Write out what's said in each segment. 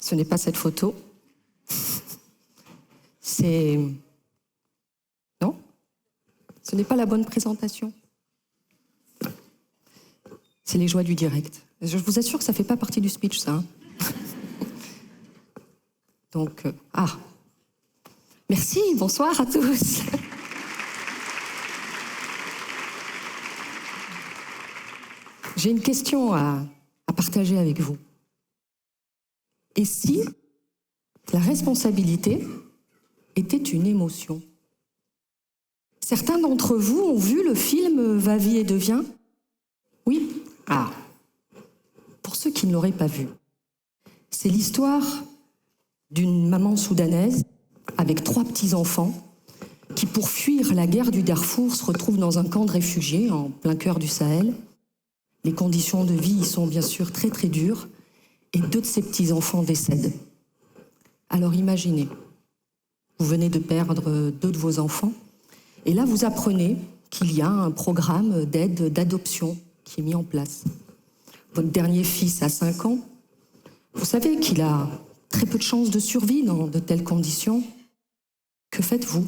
Ce n'est pas cette photo. C'est... Non? Ce n'est pas la bonne présentation. C'est les joies du direct. Je vous assure que ça ne fait pas partie du speech, ça. Hein. Donc, merci, bonsoir à tous. J'ai une question à partager avec vous. Et si la responsabilité était une émotion? Certains d'entre vous ont vu le film Va, vie et devient? Oui? Pour ceux qui ne l'auraient pas vu, c'est l'histoire d'une maman soudanaise avec 3 petits-enfants qui, pour fuir la guerre du Darfour, se retrouvent dans un camp de réfugiés en plein cœur du Sahel. Les conditions de vie y sont bien sûr très très dures et 2 de ses petits-enfants décèdent. Alors imaginez, vous venez de perdre 2 de vos enfants et là vous apprenez qu'il y a un programme d'aide d'adoption qui est mis en place. Votre dernier fils a 5 ans, vous savez qu'il a très peu de chances de survie dans de telles conditions. Que faites-vous?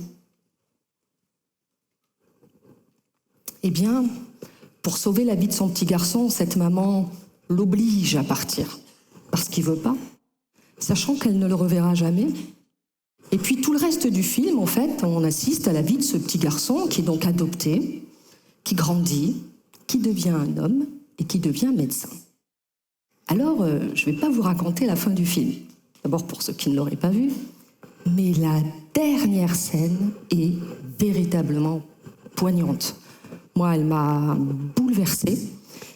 Eh bien, pour sauver la vie de son petit garçon, cette maman l'oblige à partir, parce qu'il ne veut pas, sachant qu'elle ne le reverra jamais. Et puis tout le reste du film, en fait, on assiste à la vie de ce petit garçon qui est donc adopté, qui grandit, qui devient un homme et qui devient médecin. Alors, je ne vais pas vous raconter la fin du film, d'abord pour ceux qui ne l'auraient pas vu, mais la dernière scène est véritablement poignante. Moi, elle m'a bouleversée.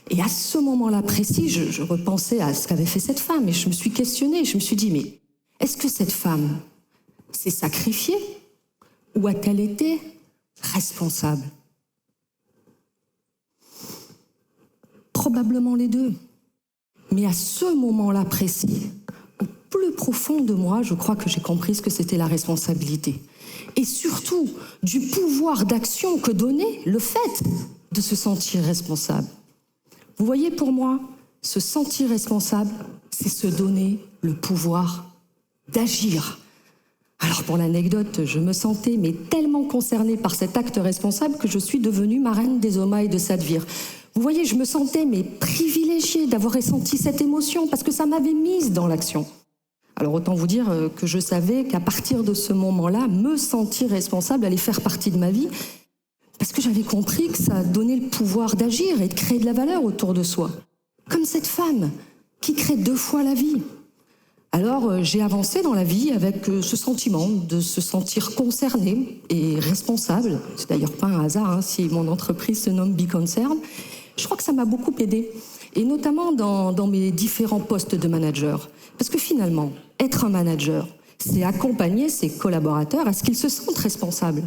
Et à ce moment-là précis, je repensais à ce qu'avait fait cette femme et je me suis questionnée. Je me suis dit, mais est-ce que cette femme s'est sacrifiée ou a-t-elle été responsable? Probablement les deux. Mais à ce moment-là précis, au plus profond de moi, je crois que j'ai compris ce que c'était la responsabilité. Et surtout, du pouvoir d'action que donnait le fait de se sentir responsable. Vous voyez, pour moi, se sentir responsable, c'est se donner le pouvoir d'agir. Alors, pour l'anecdote, je me sentais mais tellement concernée par cet acte responsable que je suis devenue marraine des Oma et de Sadvir. Vous voyez, je me sentais mais privilégiée d'avoir ressenti cette émotion parce que ça m'avait mise dans l'action. Alors autant vous dire que je savais qu'à partir de ce moment-là, me sentir responsable allait faire partie de ma vie parce que j'avais compris que ça donnait le pouvoir d'agir et de créer de la valeur autour de soi. Comme cette femme qui crée 2 fois la vie. Alors j'ai avancé dans la vie avec ce sentiment de se sentir concerné et responsable. C'est d'ailleurs pas un hasard si mon entreprise se nomme Be Concern. Je crois que ça m'a beaucoup aidée, et notamment dans mes différents postes de manager. Parce que finalement, être un manager, c'est accompagner ses collaborateurs à ce qu'ils se sentent responsables,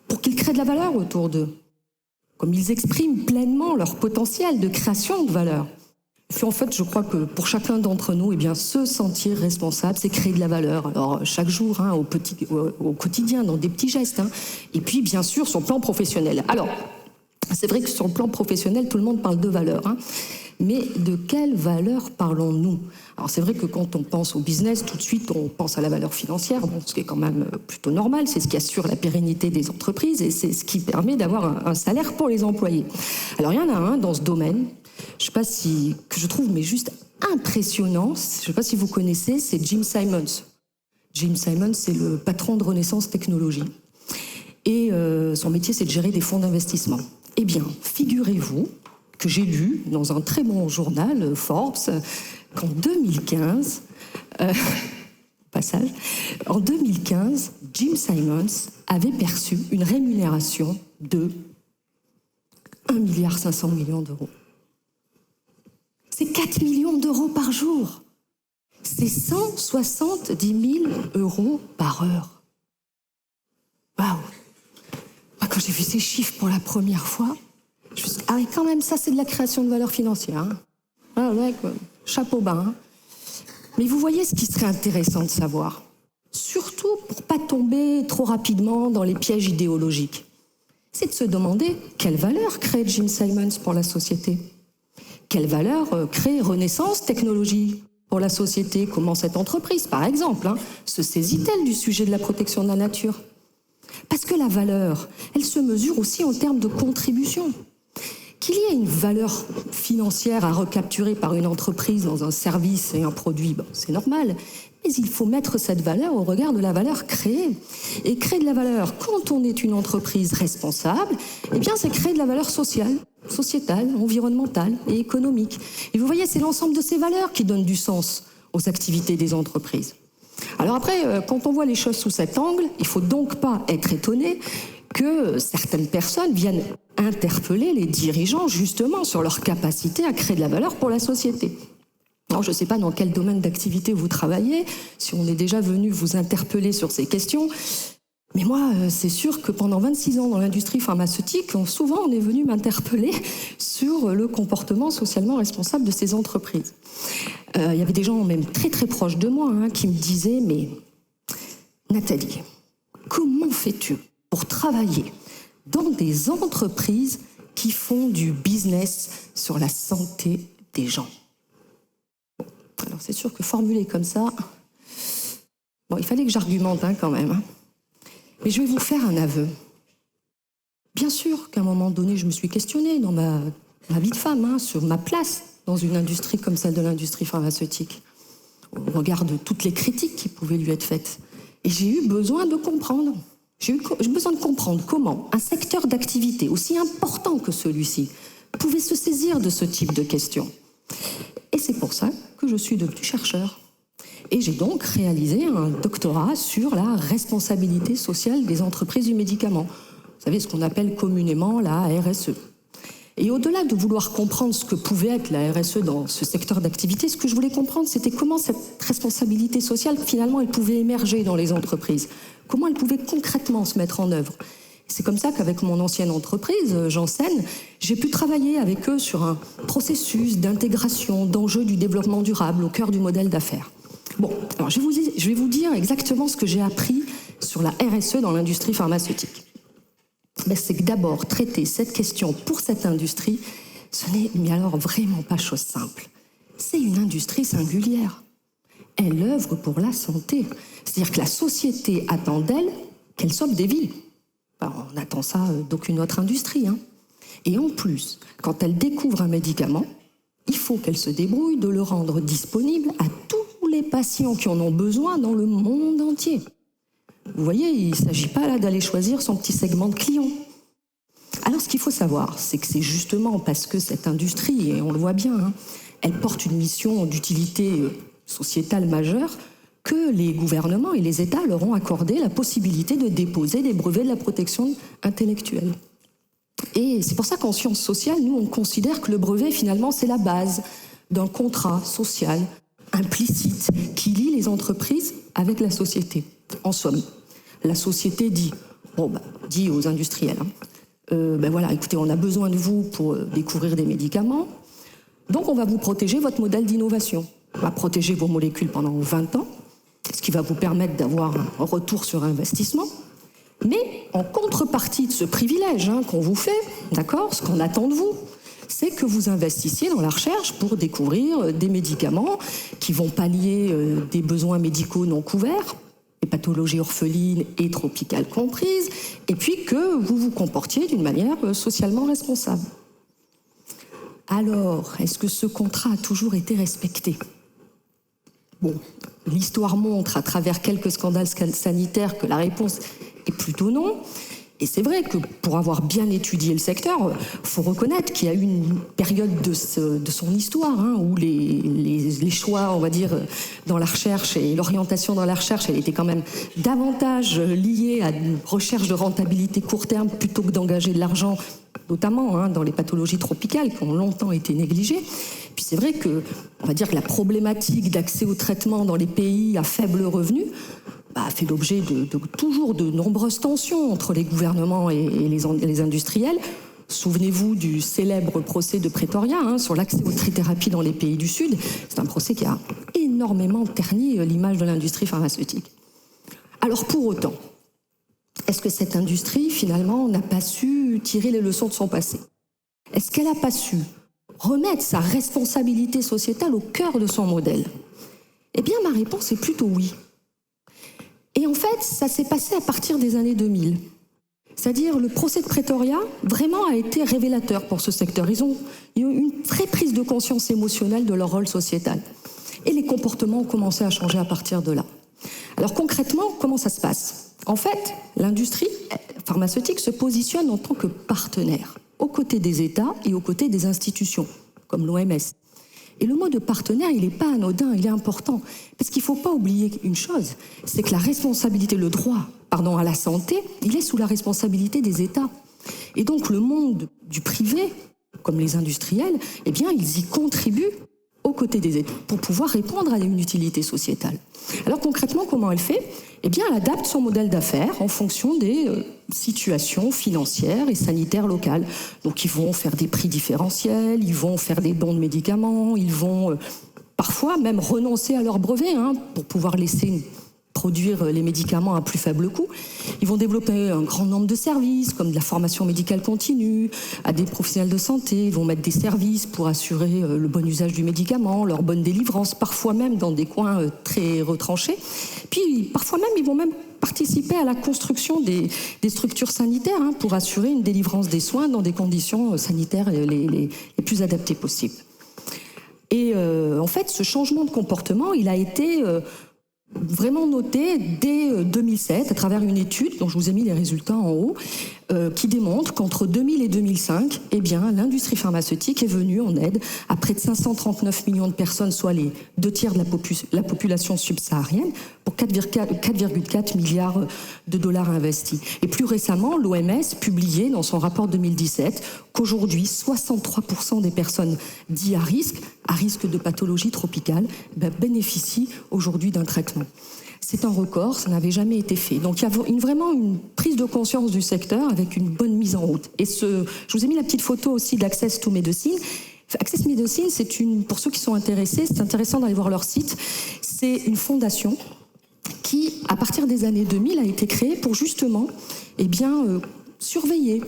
pour qu'ils créent de la valeur autour d'eux, comme ils expriment pleinement leur potentiel de création de valeur. Puis en fait, je crois que pour chacun d'entre nous, se sentir responsable, c'est créer de la valeur. Alors chaque jour, au quotidien, dans des petits gestes. Et puis bien sûr, sur le plan professionnel. Alors, c'est vrai que sur le plan professionnel, tout le monde parle de valeur. Mais de quelle valeur parlons-nous? Alors c'est vrai que quand on pense au business, tout de suite on pense à la valeur financière, ce qui est quand même plutôt normal, c'est ce qui assure la pérennité des entreprises et c'est ce qui permet d'avoir un salaire pour les employés. Alors il y en a un dans ce domaine, je sais pas que je trouve mais juste impressionnant, je sais pas si vous connaissez, c'est Jim Simons. Jim Simons, c'est le patron de Renaissance Technologies. Et son métier, c'est de gérer des fonds d'investissement. Eh bien, figurez-vous que j'ai lu dans un très bon journal, Forbes, qu'en 2015, en 2015, Jim Simons avait perçu une rémunération de 1,5 milliard d'euros. C'est 4 millions d'euros par jour. C'est 170 000 euros par heure. Waouh! Moi, quand j'ai vu ces chiffres pour la première fois, je me suis dit, ah oui, quand même, ça, c'est de la création de valeur financière. Ah ouais, quoi. Chapeau bas. Mais vous voyez ce qui serait intéressant de savoir, surtout pour ne pas tomber trop rapidement dans les pièges idéologiques, c'est de se demander quelle valeur crée Jim Simons pour la société. Quelle valeur crée Renaissance Technologies? pour la société? Comment cette entreprise, par exemple, se saisit-elle du sujet de la protection de la nature? Parce que la valeur, elle se mesure aussi en termes de contribution. Qu'il y ait une valeur financière à recapturer par une entreprise dans un service et un produit, c'est normal. Mais il faut mettre cette valeur au regard de la valeur créée. Et créer de la valeur, quand on est une entreprise responsable, eh bien c'est créer de la valeur sociale, sociétale, environnementale et économique. Et vous voyez, c'est l'ensemble de ces valeurs qui donnent du sens aux activités des entreprises. Alors après, quand on voit les choses sous cet angle, il ne faut donc pas être étonné que certaines personnes viennent interpeller les dirigeants justement sur leur capacité à créer de la valeur pour la société. Alors, je ne sais pas dans quel domaine d'activité vous travaillez, si on est déjà venu vous interpeller sur ces questions, mais moi, c'est sûr que pendant 26 ans dans l'industrie pharmaceutique, souvent on est venu m'interpeller sur le comportement socialement responsable de ces entreprises. Il y avait des gens même très très proches de moi qui me disaient « Mais Nathalie, comment fais-tu pour travailler dans des entreprises qui font du business sur la santé des gens ?» Alors c'est sûr que formulé comme ça, il fallait que j'argumente quand même. Mais je vais vous faire un aveu. Bien sûr qu'à un moment donné, je me suis questionnée dans ma vie de femme sur ma place dans une industrie comme celle de l'industrie pharmaceutique, au regard de toutes les critiques qui pouvaient lui être faites. Et j'ai eu besoin de comprendre. J'ai eu besoin de comprendre comment un secteur d'activité aussi important que celui-ci pouvait se saisir de ce type de questions. Et c'est pour ça que je suis devenue chercheur. Et j'ai donc réalisé un doctorat sur la responsabilité sociale des entreprises du médicament. Vous savez, ce qu'on appelle communément la RSE. Et au-delà de vouloir comprendre ce que pouvait être la RSE dans ce secteur d'activité, ce que je voulais comprendre, c'était comment cette responsabilité sociale, finalement, elle pouvait émerger dans les entreprises. Comment elle pouvait concrètement se mettre en œuvre. C'est comme ça qu'avec mon ancienne entreprise, Janssen, j'ai pu travailler avec eux sur un processus d'intégration d'enjeux du développement durable au cœur du modèle d'affaires. Bon, alors je vais vous dire exactement ce que j'ai appris sur la RSE dans l'industrie pharmaceutique. C'est que d'abord, traiter cette question pour cette industrie, ce n'est mais alors vraiment pas chose simple. C'est une industrie singulière. Elle œuvre pour la santé. C'est-à-dire que la société attend d'elle qu'elle sauve des vies. On attend ça d'aucune autre industrie. Et en plus, quand elle découvre un médicament, il faut qu'elle se débrouille de le rendre disponible à tous les patients qui en ont besoin dans le monde entier. Vous voyez, il ne s'agit pas là d'aller choisir son petit segment de clients. Alors ce qu'il faut savoir, c'est que c'est justement parce que cette industrie, et on le voit bien, elle porte une mission d'utilité sociétale majeure, que les gouvernements et les États leur ont accordé la possibilité de déposer des brevets de la protection intellectuelle. Et c'est pour ça qu'en sciences sociales, nous, on considère que le brevet, finalement, c'est la base d'un contrat social implicite qui lie les entreprises avec la société. En somme, la société dit aux industriels, voilà, écoutez, on a besoin de vous pour découvrir des médicaments, donc on va vous protéger votre modèle d'innovation. On va protéger vos molécules pendant 20 ans, ce qui va vous permettre d'avoir un retour sur investissement. Mais en contrepartie de ce privilège qu'on vous fait, d'accord, ce qu'on attend de vous, c'est que vous investissiez dans la recherche pour découvrir des médicaments qui vont pallier des besoins médicaux non couverts, les pathologies orphelines et tropicales comprises, et puis que vous vous comportiez d'une manière socialement responsable. Alors, est-ce que ce contrat a toujours été respecté ? Bon, l'histoire montre à travers quelques scandales sanitaires que la réponse est plutôt non. Et c'est vrai que pour avoir bien étudié le secteur, il faut reconnaître qu'il y a eu une période de son histoire où les choix, on va dire, dans la recherche et l'orientation dans la recherche, elle était quand même davantage liée à une recherche de rentabilité court terme plutôt que d'engager de l'argent, notamment dans les pathologies tropicales qui ont longtemps été négligées. Puis c'est vrai que, on va dire que la problématique d'accès au traitement dans les pays à faible revenu a fait l'objet toujours de nombreuses tensions entre les gouvernements et les industriels. Souvenez-vous du célèbre procès de Pretoria sur l'accès aux trithérapies dans les pays du Sud. C'est un procès qui a énormément terni l'image de l'industrie pharmaceutique. Alors pour autant, est-ce que cette industrie, finalement, n'a pas su tirer les leçons de son passé ? Est-ce qu'elle n'a pas su remettre sa responsabilité sociétale au cœur de son modèle ? Eh bien, ma réponse est plutôt oui. Et en fait, ça s'est passé à partir des années 2000. C'est-à-dire, le procès de Pretoria, vraiment, a été révélateur pour ce secteur. Ils ont eu une vraie prise de conscience émotionnelle de leur rôle sociétal. Et les comportements ont commencé à changer à partir de là. Alors concrètement, comment ça se passe? En fait, l'industrie pharmaceutique se positionne en tant que partenaire, aux côtés des États et aux côtés des institutions, comme l'OMS. Et le mot de partenaire, il n'est pas anodin, il est important. Parce qu'il ne faut pas oublier une chose, c'est que la responsabilité, le droit, à la santé, il est sous la responsabilité des États. Et donc le monde du privé, comme les industriels, eh bien, ils y contribuent aux côtés des États pour pouvoir répondre à une utilité sociétale. Alors concrètement, comment elle fait? Eh bien, elle adapte son modèle d'affaires en fonction des situations financières et sanitaires locales. Donc ils vont faire des prix différentiels, ils vont faire des dons de médicaments, ils vont parfois même renoncer à leur brevet pour pouvoir laisser produire les médicaments à plus faible coût. Ils vont développer un grand nombre de services, comme de la formation médicale continue, à des professionnels de santé. Ils vont mettre des services pour assurer le bon usage du médicament, leur bonne délivrance, parfois même dans des coins très retranchés. Puis, parfois même, ils vont même participer à la construction des structures sanitaires pour assurer une délivrance des soins dans des conditions sanitaires les plus adaptées possibles. Et en fait, ce changement de comportement, il a été vraiment noté dès 2007 à travers une étude dont je vous ai mis les résultats en haut qui démontre qu'entre 2000 et 2005, eh bien, l'industrie pharmaceutique est venue en aide à près de 539 millions de personnes, soit les 2/3 de la population subsaharienne, pour 4,4 milliards de dollars investis. Et plus récemment, l'OMS publiait dans son rapport 2017 qu'aujourd'hui, 63% des personnes dites à risque de pathologie tropicale, bénéficient aujourd'hui d'un traitement. C'est un record, ça n'avait jamais été fait. Donc il y a vraiment une prise de conscience du secteur avec une bonne mise en route. Et je vous ai mis la petite photo aussi d'Access to Medicine. Access Medicine, pour ceux qui sont intéressés, c'est intéressant d'aller voir leur site. C'est une fondation qui, à partir des années 2000, a été créée pour justement surveiller,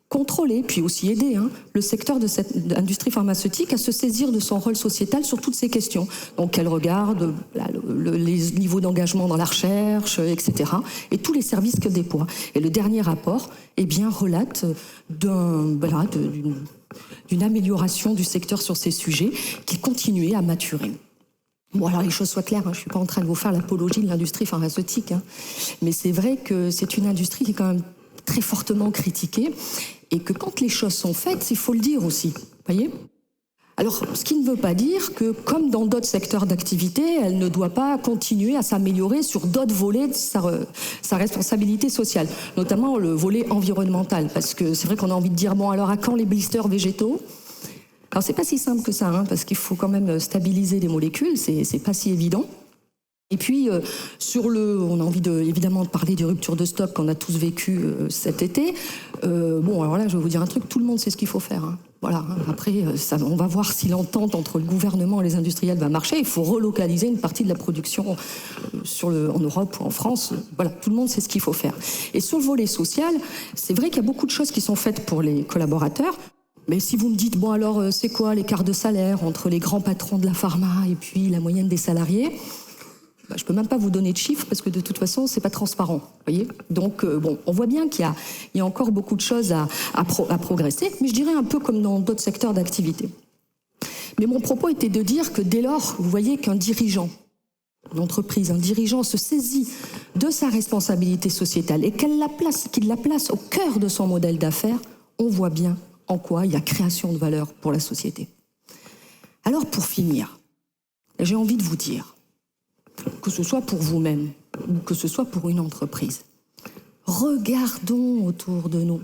contrôler, puis aussi aider le secteur de cette industrie pharmaceutique à se saisir de son rôle sociétal sur toutes ces questions. Donc elle regarde les niveaux d'engagement dans la recherche, etc. et tous les services qu'elle déploie. Et le dernier rapport relate d'une amélioration du secteur sur ces sujets qui continuait à maturer. Bon, alors les choses soient claires, je ne suis pas en train de vous faire l'apologie de l'industrie pharmaceutique, mais c'est vrai que c'est une industrie qui est quand même très fortement critiquée, et que quand les choses sont faites, il faut le dire aussi, voyez ? Alors, ce qui ne veut pas dire que, comme dans d'autres secteurs d'activité, elle ne doit pas continuer à s'améliorer sur d'autres volets de sa responsabilité sociale, notamment le volet environnemental, parce que c'est vrai qu'on a envie de dire, bon, alors à quand les blisters végétaux ? Alors, c'est pas si simple que ça, parce qu'il faut quand même stabiliser les molécules, c'est pas si évident. Et puis, on a envie évidemment de parler des ruptures de stock qu'on a tous vécues cet été. Alors là, je vais vous dire un truc, tout le monde sait ce qu'il faut faire. Voilà. Après, on va voir si l'entente entre le gouvernement et les industriels va marcher. Il faut relocaliser une partie de la production en Europe ou en France. Voilà, tout le monde sait ce qu'il faut faire. Et sur le volet social, c'est vrai qu'il y a beaucoup de choses qui sont faites pour les collaborateurs. Mais si vous me dites, bon alors, c'est quoi l'écart de salaire entre les grands patrons de la pharma et puis la moyenne des salariés ? Je ne peux même pas vous donner de chiffres parce que de toute façon, ce n'est pas transparent. Voyez. Donc, on voit bien qu'il y a encore beaucoup de choses à progresser, mais je dirais un peu comme dans d'autres secteurs d'activité. Mais mon propos était de dire que dès lors, vous voyez qu'un dirigeant, une entreprise, un dirigeant se saisit de sa responsabilité sociétale et qu'il la place au cœur de son modèle d'affaires, on voit bien en quoi il y a création de valeur pour la société. Alors, pour finir, j'ai envie de vous dire, que ce soit pour vous-même ou que ce soit pour une entreprise. Regardons autour de nous.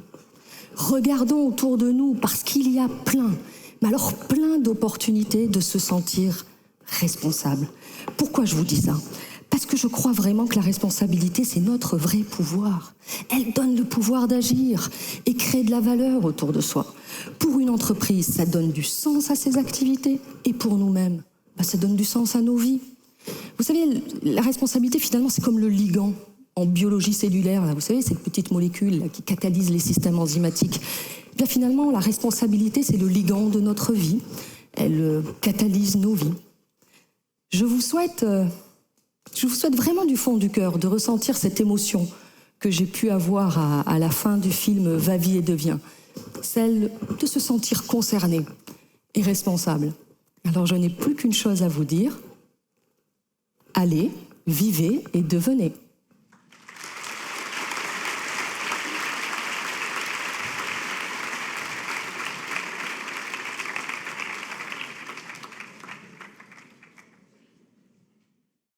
Regardons autour de nous parce qu'il y a plein d'opportunités de se sentir responsable. Pourquoi je vous dis ça ? Parce que je crois vraiment que la responsabilité, c'est notre vrai pouvoir. Elle donne le pouvoir d'agir et créer de la valeur autour de soi. Pour une entreprise, ça donne du sens à ses activités et pour nous-mêmes, ça donne du sens à nos vies. Vous savez, la responsabilité, finalement, c'est comme le ligand en biologie cellulaire. Là, vous savez, cette petite molécule là, qui catalyse les systèmes enzymatiques. Bien, finalement, la responsabilité, c'est le ligand de notre vie. Elle catalyse nos vies. Je vous souhaite vraiment du fond du cœur de ressentir cette émotion que j'ai pu avoir à la fin du film Va, vie et deviens, celle de se sentir concerné et responsable. Alors je n'ai plus qu'une chose à vous dire, allez, vivez et devenez.